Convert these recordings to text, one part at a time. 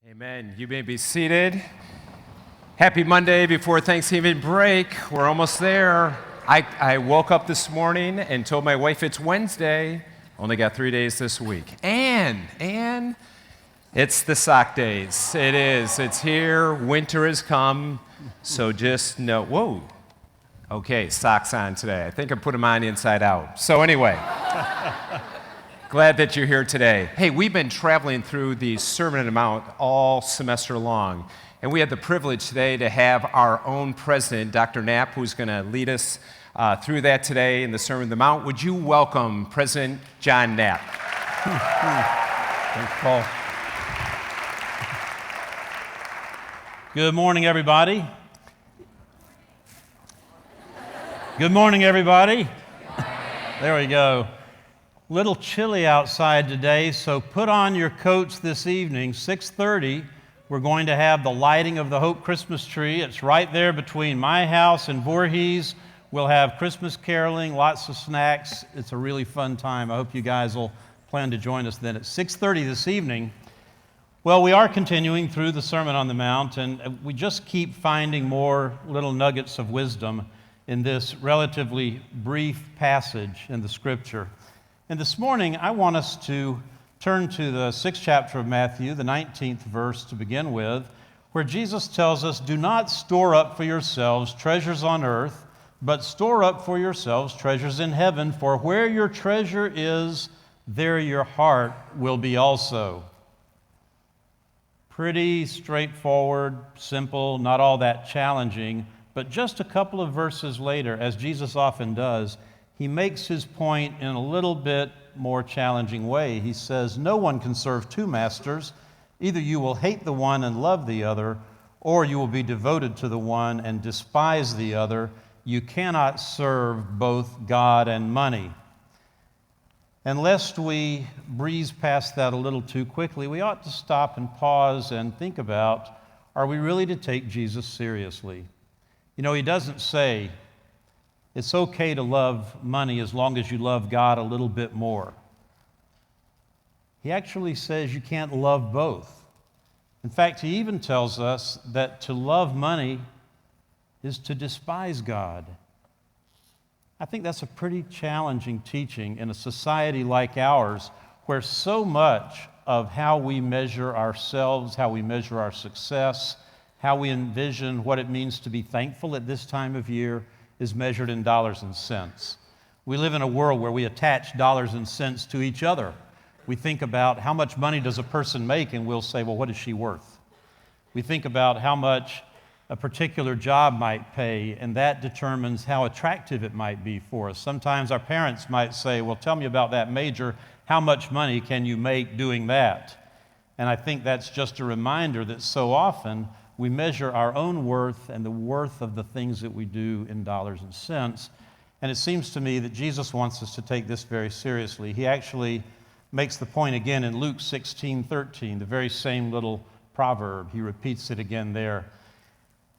Amen. You may be seated. Happy Monday before Thanksgiving break. We're almost there. I woke up this morning and told my wife it's Wednesday. Only got 3 days this week. And it's the sock days. It is. It's here. Winter has come. So just know, whoa. Okay, socks on today. I think I put them on inside out. So anyway. Glad that you're here today. Hey, we've been traveling through the Sermon on the Mount all semester long, and we had the privilege today to have our own president, Dr. Knapp, who's going to lead us through that today in the Sermon on the Mount. Would you welcome President John Knapp? Thanks, Paul. Good morning, everybody. Good morning, everybody. There we go. Little chilly outside today, so put on your coats this evening. 6:30, we're going to have the lighting of the Hope Christmas tree. It's right there between my house and Voorhees. We'll have Christmas caroling, lots of snacks. It's a really fun time. I hope you guys will plan to join us then at 6:30 this evening. Well, we are continuing through the Sermon on the Mount, and we just keep finding more little nuggets of wisdom in this relatively brief passage in the Scripture. And this morning, I want us to turn to the 6th chapter of Matthew, the 19th verse to begin with, where Jesus tells us, "Do not store up for yourselves treasures on earth, but store up for yourselves treasures in heaven, for where your treasure is, there your heart will be also." Pretty straightforward, simple, not all that challenging, but just a couple of verses later, as Jesus often does, he makes his point in a little bit more challenging way. He says, "No one can serve two masters. Either you will hate the one and love the other, or you will be devoted to the one and despise the other. You cannot serve both God and money." And lest we breeze past that a little too quickly, we ought to stop and pause and think about, are we really to take Jesus seriously? You know, he doesn't say, it's okay to love money as long as you love God a little bit more. He actually says you can't love both. In fact, he even tells us that to love money is to despise God. I think that's a pretty challenging teaching in a society like ours, where so much of how we measure ourselves, how we measure our success, how we envision what it means to be thankful at this time of year is measured in dollars and cents. We live in a world where we attach dollars and cents to each other. We think about how much money does a person make, and we'll say, well, what is she worth? We think about how much a particular job might pay, and that determines how attractive it might be for us. Sometimes our parents might say, well, tell me about that major. How much money can you make doing that? And I think that's just a reminder that so often we measure our own worth and the worth of the things that we do in dollars and cents. And it seems to me that Jesus wants us to take this very seriously. He actually makes the point again in Luke 16:13, the very same little proverb. He repeats it again there.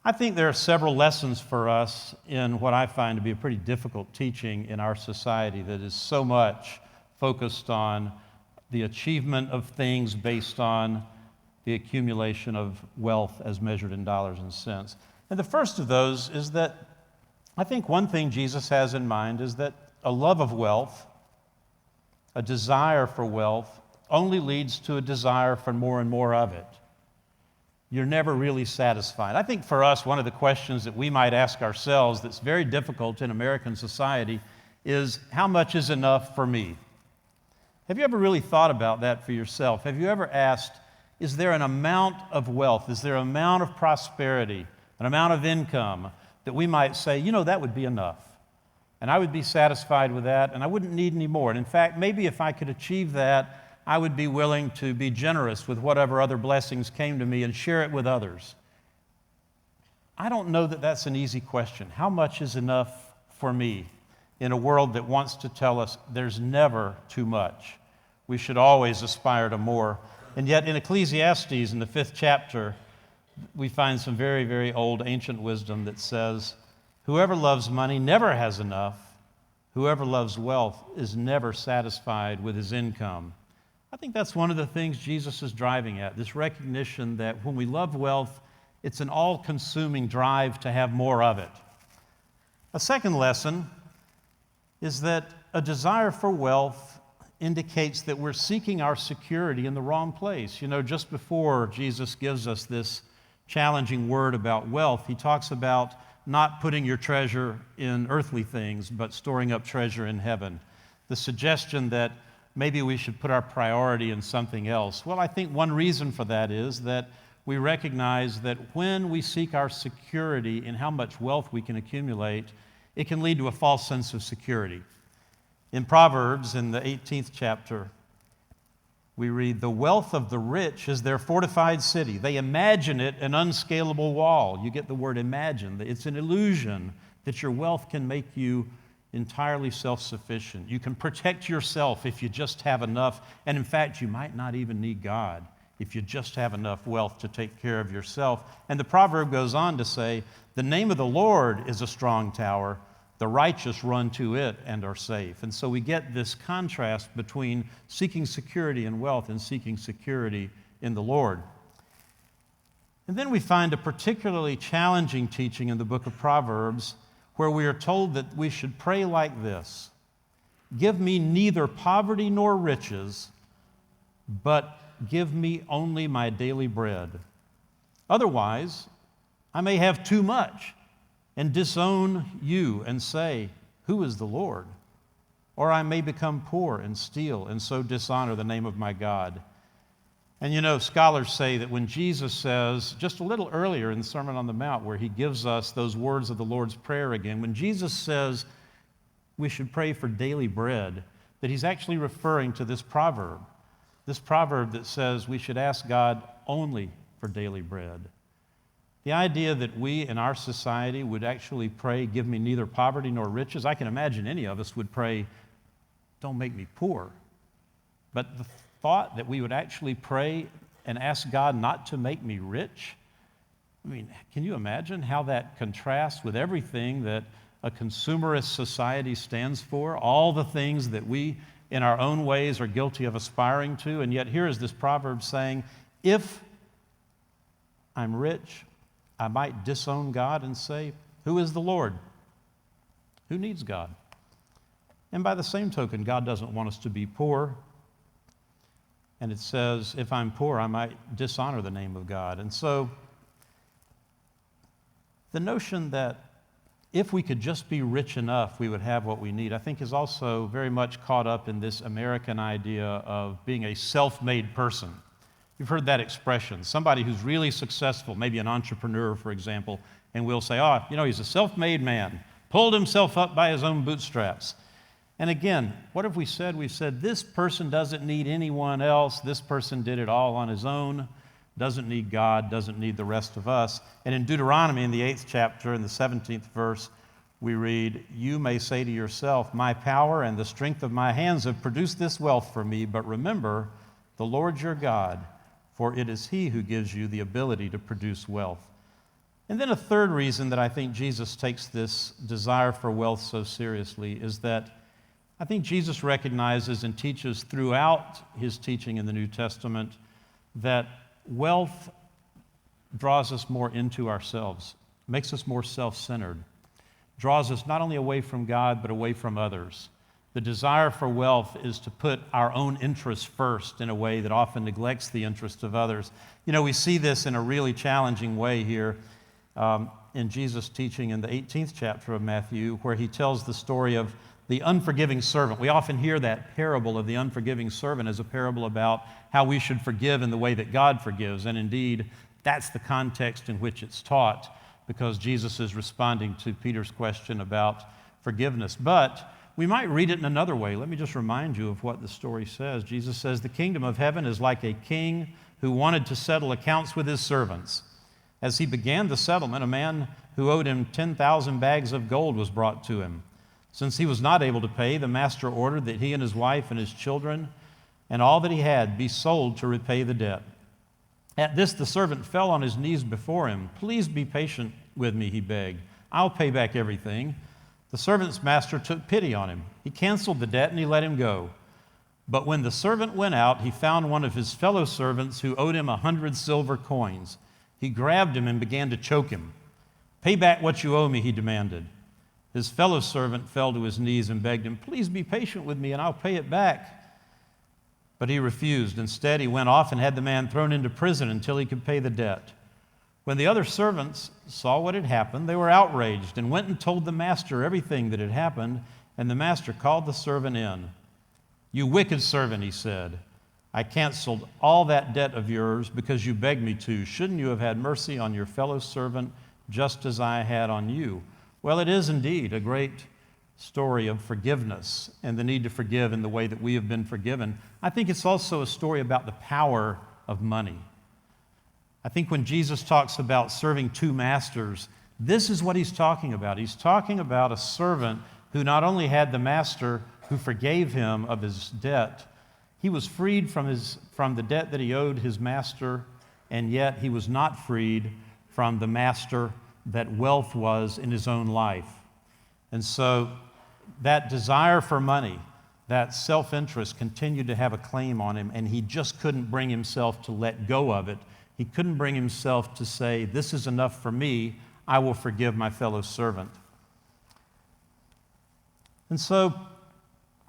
I think there are several lessons for us in what I find to be a pretty difficult teaching in our society that is so much focused on the achievement of things based on the accumulation of wealth as measured in dollars and cents. And the first of those is that I think one thing Jesus has in mind is that a love of wealth, a desire for wealth, only leads to a desire for more and more of it. You're never really satisfied. I think for us, one of the questions that we might ask ourselves that's very difficult in American society is, how much is enough for me? Have you ever really thought about that for yourself? Have you ever asked, is there an amount of wealth, is there an amount of prosperity, an amount of income that we might say, you know, that would be enough, and I would be satisfied with that, and I wouldn't need any more. And in fact, maybe if I could achieve that, I would be willing to be generous with whatever other blessings came to me and share it with others. I don't know that that's an easy question. How much is enough for me in a world that wants to tell us there's never too much? We should always aspire to more. And yet in Ecclesiastes, in the 5th chapter, we find some very, very old ancient wisdom that says, whoever loves money never has enough. Whoever loves wealth is never satisfied with his income. I think that's one of the things Jesus is driving at, this recognition that when we love wealth, it's an all-consuming drive to have more of it. A second lesson is that a desire for wealth indicates that we're seeking our security in the wrong place. You know, just before Jesus gives us this challenging word about wealth, he talks about not putting your treasure in earthly things, but storing up treasure in heaven. The suggestion that maybe we should put our priority in something else. Well, I think one reason for that is that we recognize that when we seek our security in how much wealth we can accumulate, it can lead to a false sense of security. In Proverbs, in the 18th chapter, we read, "The wealth of the rich is their fortified city. They imagine it an unscalable wall." You get the word imagine. It's an illusion that your wealth can make you entirely self-sufficient. You can protect yourself if you just have enough. And in fact, you might not even need God if you just have enough wealth to take care of yourself. And the proverb goes on to say, "The name of the Lord is a strong tower. The righteous run to it and are safe." And so we get this contrast between seeking security in wealth and seeking security in the Lord. And then we find a particularly challenging teaching in the book of Proverbs where we are told that we should pray like this: "Give me neither poverty nor riches, but give me only my daily bread. Otherwise, I may have too much and disown you and say, 'Who is the Lord?' Or I may become poor and steal and so dishonor the name of my God." And you know, scholars say that when Jesus says, just a little earlier in the Sermon on the Mount, where he gives us those words of the Lord's Prayer again, when Jesus says we should pray for daily bread, that he's actually referring to this proverb that says we should ask God only for daily bread. The idea that we in our society would actually pray, "Give me neither poverty nor riches," I can imagine any of us would pray, "Don't make me poor." But the thought that we would actually pray and ask God not to make me rich, I mean, can you imagine how that contrasts with everything that a consumerist society stands for, all the things that we in our own ways are guilty of aspiring to? And yet here is this proverb saying, if I'm rich, I might disown God and say, "Who is the Lord?" Who needs God? And by the same token, God doesn't want us to be poor. And it says, if I'm poor, I might dishonor the name of God. And so the notion that if we could just be rich enough, we would have what we need, I think is also very much caught up in this American idea of being a self-made person. You've heard that expression. Somebody who's really successful, maybe an entrepreneur, for example, and we'll say, "Oh, you know, he's a self-made man, pulled himself up by his own bootstraps." And again, what have we said? We've said this person doesn't need anyone else. This person did it all on his own, doesn't need God, doesn't need the rest of us. And in Deuteronomy, in the 8th chapter, in the 17th verse, we read, "You may say to yourself, 'My power and the strength of my hands have produced this wealth for me,' but remember the Lord your God, for it is he who gives you the ability to produce wealth." And then a third reason that I think Jesus takes this desire for wealth so seriously is that I think Jesus recognizes and teaches throughout his teaching in the New Testament that wealth draws us more into ourselves, makes us more self-centered, draws us not only away from God, but away from others. The desire for wealth is to put our own interests first in a way that often neglects the interests of others. You know, we see this in a really challenging way here in Jesus' teaching in the 18th chapter of Matthew, where he tells the story of the unforgiving servant. We often hear that parable of the unforgiving servant as a parable about how we should forgive in the way that God forgives. And indeed, that's the context in which it's taught, because Jesus is responding to Peter's question about forgiveness. But we might read it in another way. Let me just remind you of what the story says. Jesus says, "The kingdom of heaven is like a king who wanted to settle accounts with his servants. As he began the settlement, a man who owed him 10,000 bags of gold was brought to him. Since he was not able to pay, the master ordered that he and his wife and his children and all that he had be sold to repay the debt. At this, the servant fell on his knees before him. 'Please be patient with me,' he begged. 'I'll pay back everything.' The servant's master took pity on him. He canceled the debt and he let him go. But when the servant went out, he found one of his fellow servants who owed him 100 silver coins. He grabbed him and began to choke him. "Pay back what you owe me," he demanded. His fellow servant fell to his knees and begged him, "Please be patient with me and I'll pay it back." But he refused. Instead, he went off and had the man thrown into prison until he could pay the debt. When the other servants saw what had happened, they were outraged and went and told the master everything that had happened, and the master called the servant in. "You wicked servant," he said, "I canceled all that debt of yours because you begged me to. Shouldn't you have had mercy on your fellow servant just as I had on you?" Well, it is indeed a great story of forgiveness and the need to forgive in the way that we have been forgiven. I think it's also a story about the power of money. I think when Jesus talks about serving two masters, this is what he's talking about. He's talking about a servant who not only had the master who forgave him of his debt, he was freed from the debt that he owed his master, and yet he was not freed from the master that wealth was in his own life. And so that desire for money, that self-interest continued to have a claim on him, and he just couldn't bring himself to let go of it. He couldn't bring himself to say, "This is enough for me, I will forgive my fellow servant." And so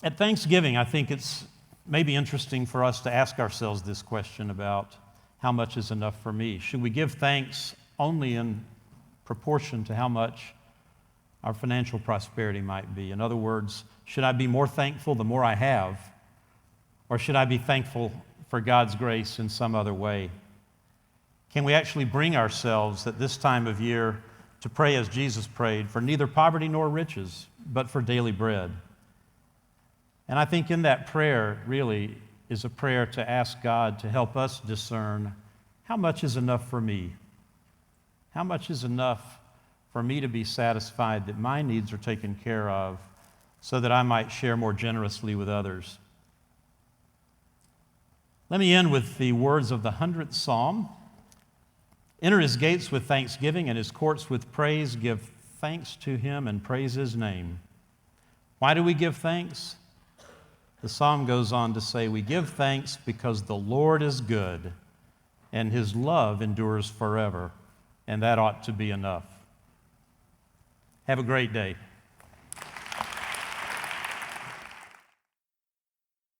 at Thanksgiving, I think it's maybe interesting for us to ask ourselves this question about how much is enough for me? Should we give thanks only in proportion to how much our financial prosperity might be? In other words, should I be more thankful the more I have, or should I be thankful for God's grace in some other way? Can we actually bring ourselves at this time of year to pray as Jesus prayed, for neither poverty nor riches, but for daily bread? And I think in that prayer really is a prayer to ask God to help us discern how much is enough for me? How much is enough for me to be satisfied that my needs are taken care of so that I might share more generously with others? Let me end with the words of the 100th Psalm. "Enter his gates with thanksgiving and his courts with praise. Give thanks to him and praise his name." Why do we give thanks? The psalm goes on to say, we give thanks because the Lord is good and his love endures forever, and that ought to be enough. Have a great day.